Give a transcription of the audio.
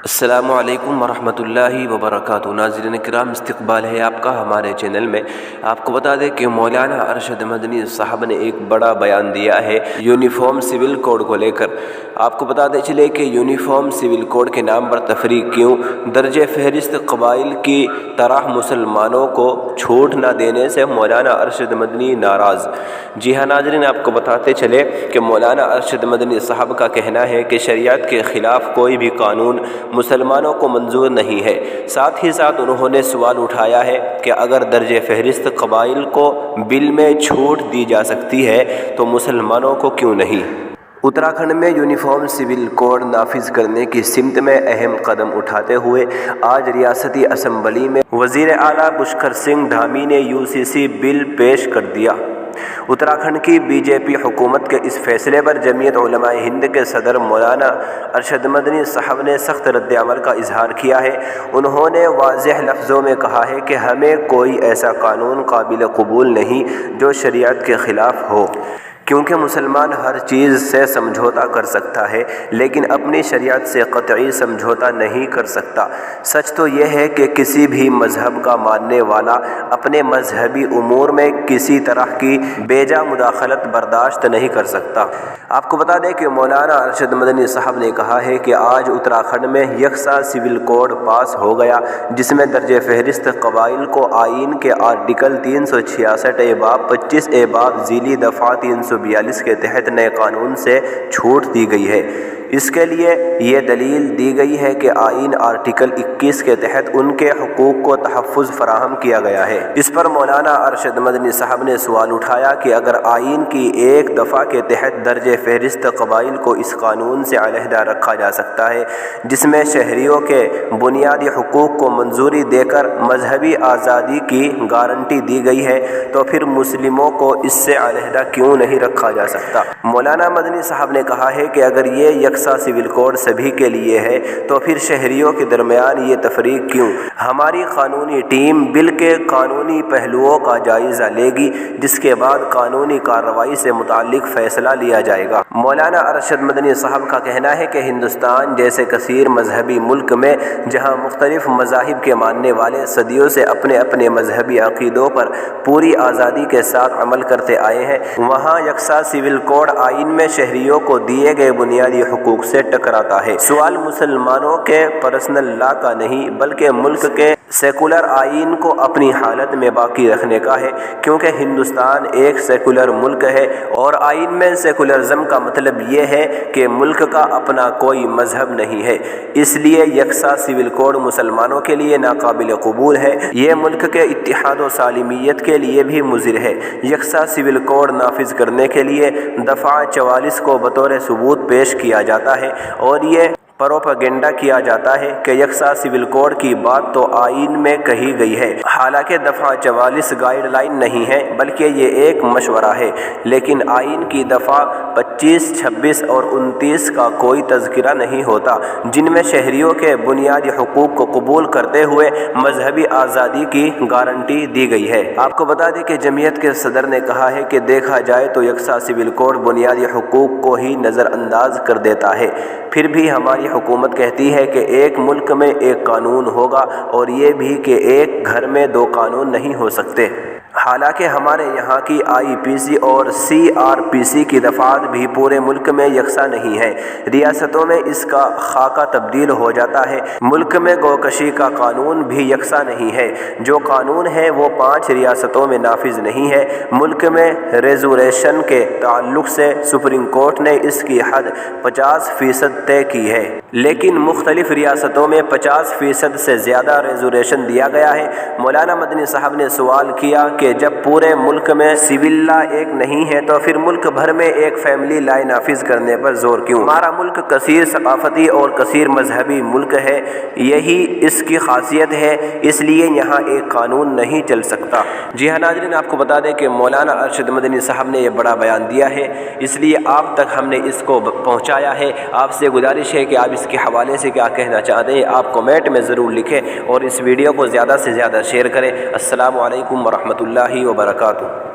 السلام علیکم ورحمۃ اللہ وبرکاتہ۔ ناظرین کرام، استقبال ہے آپ کا ہمارے چینل میں۔ آپ کو بتا دیں کہ مولانا ارشد مدنی صاحب نے ایک بڑا بیان دیا ہے یونیفارم سول کوڈ کو لے کر۔ آپ کو بتاتے چلے کہ یونیفارم سول کوڈ کے نام پر تفریق کیوں؟ درجہ فہرست قبائل کی طرح مسلمانوں کو چھوٹ نہ دینے سے مولانا ارشد مدنی ناراض۔ جی ہاں ناظرین، آپ کو بتاتے چلے کہ مولانا ارشد مدنی صاحب کا کہنا ہے کہ شریعت کے خلاف کوئی بھی قانون مسلمانوں کو منظور نہیں ہے۔ ساتھ ہی ساتھ انہوں نے سوال اٹھایا ہے کہ اگر درجہ فہرست قبائل کو بل میں چھوٹ دی جا سکتی ہے تو مسلمانوں کو کیوں نہیں؟ اتراکھنڈ میں یونیفارم سول کوڈ نافذ کرنے کی سمت میں اہم قدم اٹھاتے ہوئے آج ریاستی اسمبلی میں وزیر اعلیٰ پشکر سنگھ دھامی نے UCC بل پیش کر دیا۔ اتراکھنڈ کی BJP حکومت کے اس فیصلے پر جمعیت علماء ہند کے صدر مولانا ارشد مدنی صاحب نے سخت رد عمل کا اظہار کیا ہے۔ انہوں نے واضح لفظوں میں کہا ہے کہ ہمیں کوئی ایسا قانون قابل قبول نہیں جو شریعت کے خلاف ہو، کیونکہ مسلمان ہر چیز سے سمجھوتا کر سکتا ہے لیکن اپنی شریعت سے قطعی سمجھوتا نہیں کر سکتا۔ سچ تو یہ ہے کہ کسی بھی مذہب کا ماننے والا اپنے مذہبی امور میں کسی طرح کی بیجا مداخلت برداشت نہیں کر سکتا۔ آپ کو بتا دیں کہ مولانا ارشد مدنی صاحب نے کہا ہے کہ آج اتراکھنڈ میں یکساں سول کوڈ پاس ہو گیا، جس میں درجہ فہرست قبائل کو آئین کے آرٹیکل 366 باب 25 باب ذیلی دفعہ 342 کے تحت نئے قانون سے چھوٹ دی گئی ہے۔ اس کے لیے یہ دلیل دی گئی ہے کہ آئین آرٹیکل 21 کے تحت ان کے حقوق کو تحفظ فراہم کیا گیا ہے۔ اس پر مولانا ارشد مدنی صاحب نے سوال اٹھایا کہ اگر آئین کی ایک دفعہ کے تحت درجہ فہرست قبائل کو اس قانون سے علیحدہ رکھا جا سکتا ہے جس میں شہریوں کے بنیادی حقوق کو منظوری دے کر مذہبی آزادی کی گارنٹی دی گئی ہے، تو پھر مسلموں کو اس سے علیحدہ کیوں نہیں رکھا جا سکتا؟ مولانا مدنی صاحب نے کہا ہے کہ اگر یہ یکساں سول کوڈ سبھی کے لیے ہے تو پھر شہریوں کے درمیان یہ تفریق کیوں؟ ہماری قانونی ٹیم بل کے قانونی پہلوؤں کا جائزہ لے گی، جس کے بعد قانونی کارروائی سے متعلق فیصلہ لیا جائے گا۔ مولانا ارشد مدنی صاحب کا کہنا ہے کہ ہندوستان جیسے کثیر مذہبی ملک میں جہاں مختلف مذاہب کے ماننے والے صدیوں سے اپنے اپنے مذہبی عقیدوں پر پوری آزادی کے ساتھ عمل کرتے آئے ہیں، وہاں یکساں سول کوڈ آئین میں شہریوں کو دیے گئے بنیادی حقوق سے ٹکراتا ہے۔ سوال مسلمانوں کے پرسنل لا کا نہیں بلکہ ملک کے سیکولر آئین کو اپنی حالت میں باقی رکھنے کا ہے، کیونکہ ہندوستان ایک سیکولر ملک ہے اور آئین میں سیکولرزم کا مطلب یہ ہے کہ ملک کا اپنا کوئی مذہب نہیں ہے۔ اس لیے یکساں سول کوڈ مسلمانوں کے لیے ناقابل قبول ہے، یہ ملک کے اتحاد و سالمیت کے لیے بھی مضر ہے۔ یکساں سول کوڈ نافذ کرنے کے لیے دفعہ 44 کو بطور ثبوت پیش کیا جاتا ہے اور یہ پروپیگنڈا کیا جاتا ہے کہ یکساں سول کوڈ کی بات تو آئین میں کہی گئی ہے، حالانکہ دفعہ 44 گائیڈ لائن نہیں ہے بلکہ یہ ایک مشورہ ہے، لیکن آئین کی دفعہ 25، 26 اور 29 کا کوئی تذکرہ نہیں ہوتا، جن میں شہریوں کے بنیادی حقوق کو قبول کرتے ہوئے مذہبی آزادی کی گارنٹی دی گئی ہے۔ آپ کو بتا دیں کہ جمعیت کے صدر نے کہا ہے کہ دیکھا جائے تو یکساں سول کوڈ بنیادی حقوق کو ہی نظر انداز کر دیتا ہے، پھر بھی ہماری حکومت کہتی ہے کہ ایک ملک میں ایک قانون ہوگا اور یہ بھی کہ ایک گھر میں دو قانون نہیں ہو سکتے، حالانکہ ہمارے یہاں کی IPC اور CRPC کی دفعات بھی پورے ملک میں یکساں نہیں ہیں، ریاستوں میں اس کا خاکہ تبدیل ہو جاتا ہے۔ ملک میں گوکشی کا قانون بھی یکساں نہیں ہے، جو قانون ہے وہ 5 ریاستوں میں نافذ نہیں ہے۔ ملک میں ریزرویشن کے تعلق سے سپریم کورٹ نے اس کی حد 50% طے کی ہے، لیکن مختلف ریاستوں میں 50% سے زیادہ ریزرویشن دیا گیا ہے۔ مولانا مدنی صاحب نے سوال کیا کہ جب پورے ملک میں سول لا ایک نہیں ہے تو پھر ملک بھر میں ایک فیملی لا نافذ کرنے پر زور کیوں؟ ہمارا ملک کثیر ثقافتی اور کثیر مذہبی ملک ہے، یہی اس کی خاصیت ہے، اس لیے یہاں ایک قانون نہیں چل سکتا۔ جی ہاں ناظرین، آپ کو بتا دیں کہ مولانا ارشد مدنی صاحب نے یہ بڑا بیان دیا ہے، اس لیے آپ تک ہم نے اس کو پہنچایا ہے۔ آپ سے گزارش ہے کہ آپ اس کے حوالے سے کیا کہنا چاہتے ہیں آپ کمنٹ میں ضرور لکھیں اور اس ویڈیو کو زیادہ سے زیادہ شیئر کریں۔ السلام علیکم ورحمۃ اللہ وبرکاتہ۔